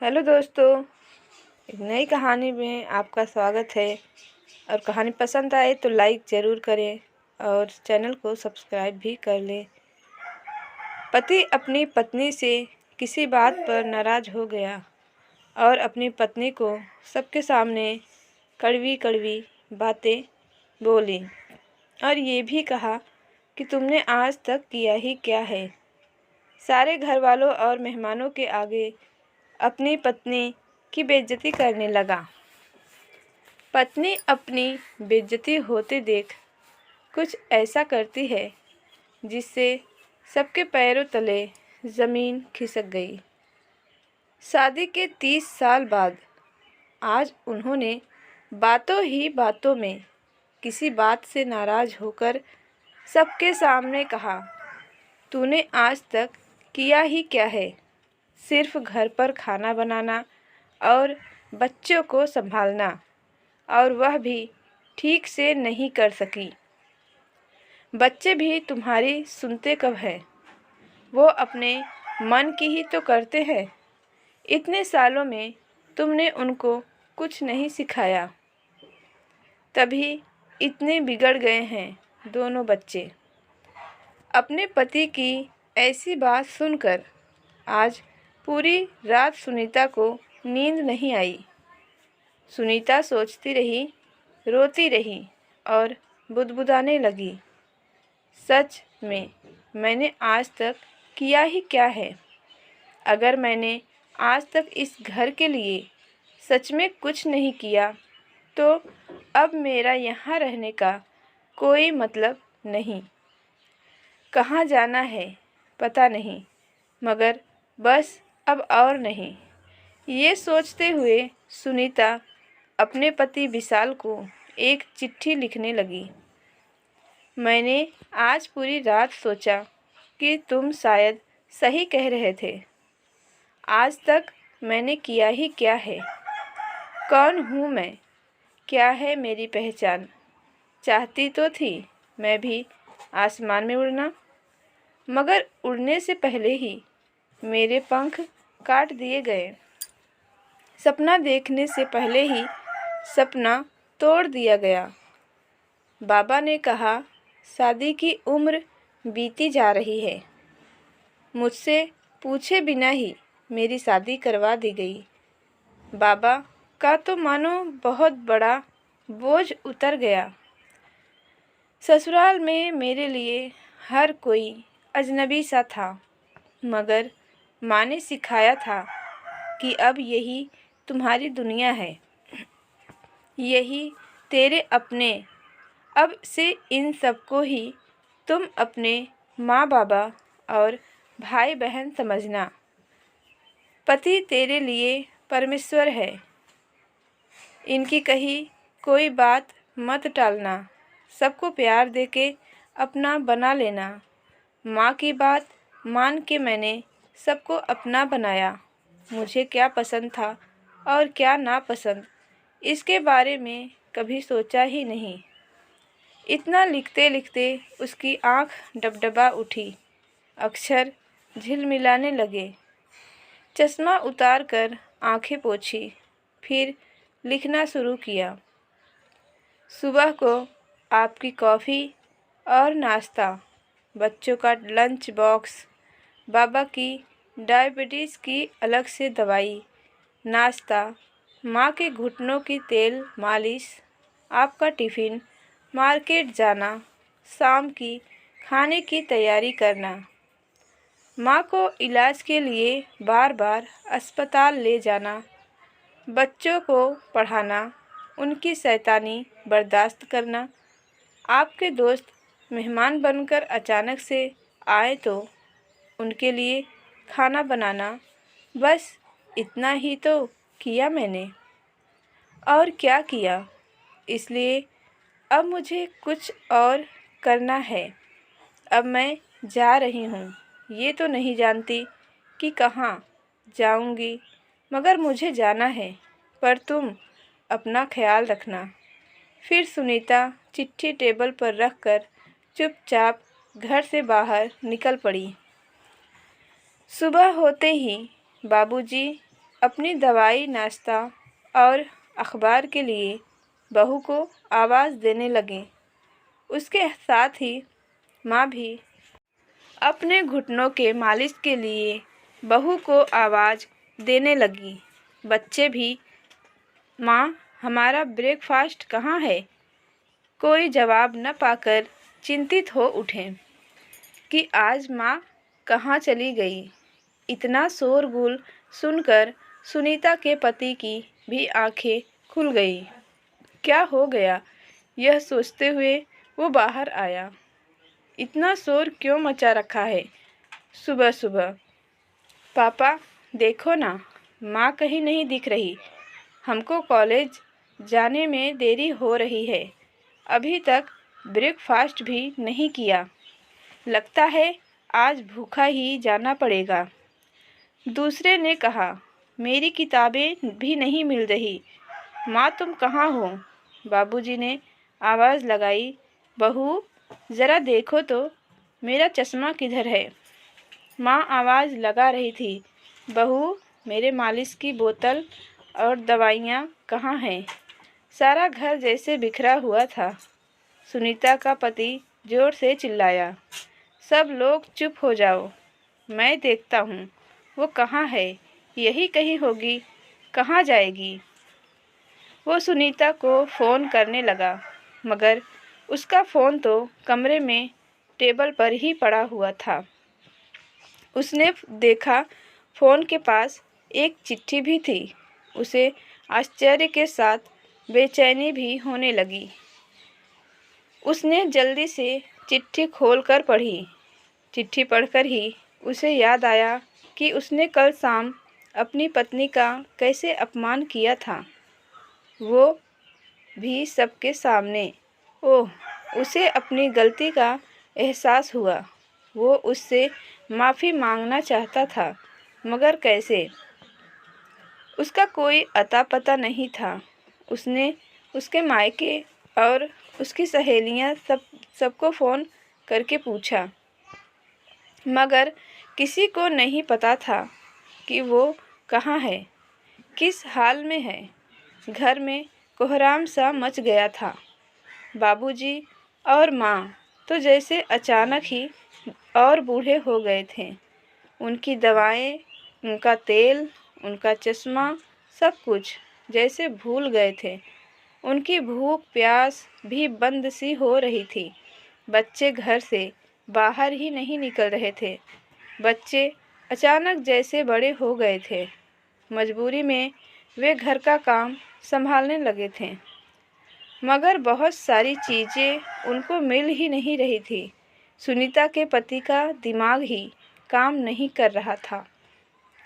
Hello दोस्तों, एक नई कहानी में आपका स्वागत है। और कहानी पसंद आए तो लाइक ज़रूर करें और चैनल को सब्सक्राइब भी कर लें। पति अपनी पत्नी से किसी बात पर नाराज़ हो गया और अपनी पत्नी को सबके सामने कड़वी कड़वी बातें बोली और ये भी कहा कि तुमने आज तक किया ही क्या है। सारे घर वालों और मेहमानों के आगे अपनी पत्नी की बेइज्जती करने लगा। पत्नी अपनी बेइज्जती होते देख कुछ ऐसा करती है जिससे सबके पैरों तले ज़मीन खिसक गई। शादी के 30 साल बाद आज उन्होंने बातों ही बातों में किसी बात से नाराज़ होकर सबके सामने कहा, तूने आज तक किया ही क्या है। सिर्फ घर पर खाना बनाना और बच्चों को संभालना, और वह भी ठीक से नहीं कर सकी। बच्चे भी तुम्हारी सुनते कब है, वो अपने मन की ही तो करते हैं। इतने सालों में तुमने उनको कुछ नहीं सिखाया, तभी इतने बिगड़ गए हैं दोनों बच्चे। अपने पति की ऐसी बात सुनकर आज पूरी रात सुनीता को नींद नहीं आई। सुनीता सोचती रही, रोती रही और बुदबुदाने लगी। सच में मैंने आज तक किया ही क्या है। अगर मैंने आज तक इस घर के लिए सच में कुछ नहीं किया तो अब मेरा यहाँ रहने का कोई मतलब नहीं। कहाँ जाना है पता नहीं, मगर बस अब और नहीं। ये सोचते हुए सुनीता अपने पति विशाल को एक चिट्ठी लिखने लगी। मैंने आज पूरी रात सोचा कि तुम शायद सही कह रहे थे। आज तक मैंने किया ही क्या है। कौन हूँ मैं, क्या है मेरी पहचान। चाहती तो थी मैं भी आसमान में उड़ना, मगर उड़ने से पहले ही मेरे पंख काट दिए गए। सपना देखने से पहले ही सपना तोड़ दिया गया। बाबा ने कहा शादी की उम्र बीती जा रही है। मुझसे पूछे बिना ही मेरी शादी करवा दी गई। बाबा का तो मानो बहुत बड़ा बोझ उतर गया। ससुराल में मेरे लिए हर कोई अजनबी सा था, मगर माँ ने सिखाया था कि अब यही तुम्हारी दुनिया है, यही तेरे अपने। अब से इन सबको ही तुम अपने माँ बाबा और भाई बहन समझना। पति तेरे लिए परमेश्वर है। इनकी कही कोई बात मत टालना। सबको प्यार देके अपना बना लेना। माँ की बात मान के मैंने सबको अपना बनाया। मुझे क्या पसंद था और क्या नापसंद, इसके बारे में कभी सोचा ही नहीं। इतना लिखते लिखते उसकी आँख डबडबा उठी। अक्षर झिलमिलाने लगे। चश्मा उतार कर आँखें पोंछी, फिर लिखना शुरू किया। सुबह को आपकी कॉफ़ी और नाश्ता, बच्चों का लंच बॉक्स, बाबा की डायबिटीज़ की अलग से दवाई, नाश्ता, माँ के घुटनों की तेल मालिश, आपका टिफ़िन, मार्केट जाना, शाम की खाने की तैयारी करना, माँ को इलाज के लिए बार बार अस्पताल ले जाना, बच्चों को पढ़ाना, उनकी शैतानी बर्दाश्त करना, आपके दोस्त मेहमान बनकर अचानक से आए तो उनके लिए खाना बनाना। बस इतना ही तो किया मैंने। और क्या किया। इसलिए अब मुझे कुछ और करना है। अब मैं जा रही हूँ। ये तो नहीं जानती कि कहाँ जाऊँगी, मगर मुझे जाना है। पर तुम अपना ख्याल रखना। फिर सुनीता चिट्ठी टेबल पर रखकर चुपचाप घर से बाहर निकल पड़ी। सुबह होते ही बाबूजी अपनी दवाई, नाश्ता और अखबार के लिए बहू को आवाज़ देने लगे। उसके साथ ही माँ भी अपने घुटनों के मालिश के लिए बहू को आवाज़ देने लगी। बच्चे भी, माँ हमारा ब्रेकफास्ट कहाँ है? कोई जवाब न पाकर चिंतित हो उठे कि आज माँ कहाँ चली गई। इतना शोरगुल सुनकर सुनीता के पति की भी आंखें खुल गई। क्या हो गया, यह सोचते हुए वो बाहर आया। इतना शोर क्यों मचा रखा है सुबह सुबह? पापा देखो ना, माँ कहीं नहीं दिख रही। हमको कॉलेज जाने में देरी हो रही है। अभी तक ब्रेकफास्ट भी नहीं किया। लगता है आज भूखा ही जाना पड़ेगा। दूसरे ने कहा, मेरी किताबें भी नहीं मिल रही। माँ तुम कहाँ हो? बाबूजी ने आवाज़ लगाई, बहू ज़रा देखो तो मेरा चश्मा किधर है? माँ आवाज़ लगा रही थी, बहू मेरे मालिश की बोतल और दवाइयाँ कहाँ हैं? सारा घर जैसे बिखरा हुआ था। सुनीता का पति ज़ोर से चिल्लाया, सब लोग चुप हो जाओ, मैं देखता हूँ वो कहाँ है। यही कहीं होगी, कहाँ जाएगी? वो सुनीता को फ़ोन करने लगा, मगर उसका फ़ोन तो कमरे में टेबल पर ही पड़ा हुआ था। उसने देखा फ़ोन के पास एक चिट्ठी भी थी। उसे आश्चर्य के साथ बेचैनी भी होने लगी। उसने जल्दी से चिट्ठी खोलकर पढ़ी। चिट्ठी पढ़कर ही उसे याद आया कि उसने कल शाम अपनी पत्नी का कैसे अपमान किया था, वो भी सबके सामने। ओह, उसे अपनी गलती का एहसास हुआ। वो उससे माफ़ी मांगना चाहता था, मगर कैसे? उसका कोई अता पता नहीं था। उसने उसके मायके और उसकी सहेलियां सबको फ़ोन करके पूछा, मगर किसी को नहीं पता था कि वो कहाँ है, किस हाल में है। घर में कोहराम सा मच गया था। बाबूजी और माँ तो जैसे अचानक ही और बूढ़े हो गए थे। उनकी दवाएं, उनका तेल, उनका चश्मा, सब कुछ जैसे भूल गए थे। उनकी भूख प्यास भी बंद सी हो रही थी। बच्चे घर से बाहर ही नहीं निकल रहे थे। बच्चे अचानक जैसे बड़े हो गए थे। मजबूरी में वे घर का काम संभालने लगे थे, मगर बहुत सारी चीज़ें उनको मिल ही नहीं रही थी। सुनीता के पति का दिमाग ही काम नहीं कर रहा था।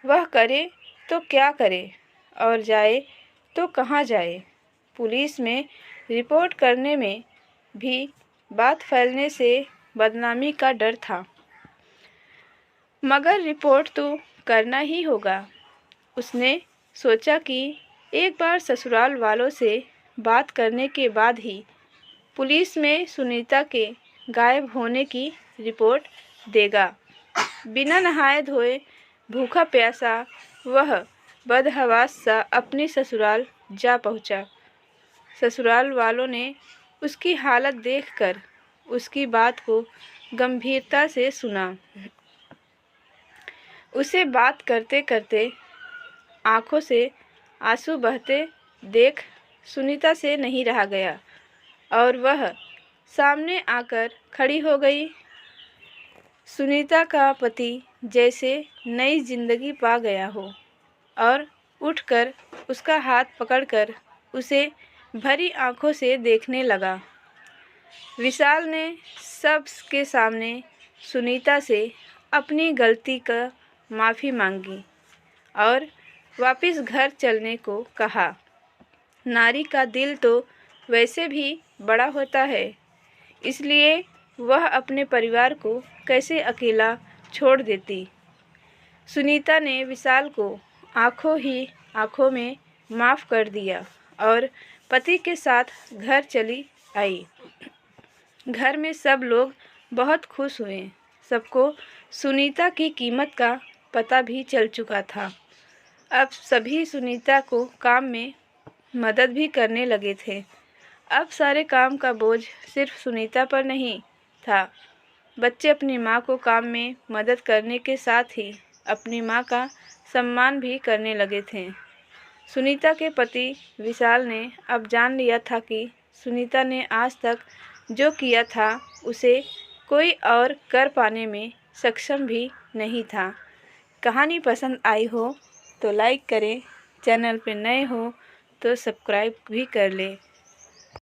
वह करे तो क्या करे और जाए तो कहाँ जाए? पुलिस में रिपोर्ट करने में भी बात फैलने से बदनामी का डर था, मगर रिपोर्ट तो करना ही होगा। उसने सोचा कि एक बार ससुराल वालों से बात करने के बाद ही पुलिस में सुनीता के गायब होने की रिपोर्ट देगा। बिना नहाए धोए, भूखा प्यासा वह बदहवास सा अपने ससुराल जा पहुंचा। ससुराल वालों ने उसकी हालत देखकर उसकी बात को गंभीरता से सुना। उसे बात करते करते आंखों से आंसू बहते देख सुनीता से नहीं रहा गया और वह सामने आकर खड़ी हो गई। सुनीता का पति जैसे नई जिंदगी पा गया हो और उठकर उसका हाथ पकड़कर उसे भरी आंखों से देखने लगा। विशाल ने सबके सामने सुनीता से अपनी गलती का माफ़ी मांगी और वापस घर चलने को कहा। नारी का दिल तो वैसे भी बड़ा होता है, इसलिए वह अपने परिवार को कैसे अकेला छोड़ देती। सुनीता ने विशाल को आंखों ही आंखों में माफ़ कर दिया और पति के साथ घर चली आई। घर में सब लोग बहुत खुश हुए। सबको सुनीता की कीमत का पता भी चल चुका था। अब सभी सुनीता को काम में मदद भी करने लगे थे। अब सारे काम का बोझ सिर्फ सुनीता पर नहीं था। बच्चे अपनी माँ को काम में मदद करने के साथ ही अपनी माँ का सम्मान भी करने लगे थे। सुनीता के पति विशाल ने अब जान लिया था कि सुनीता ने आज तक जो किया था उसे कोई और कर पाने में सक्षम भी नहीं था। कहानी पसंद आई हो तो लाइक करें, चैनल पे नए हो तो सब्सक्राइब भी कर लें।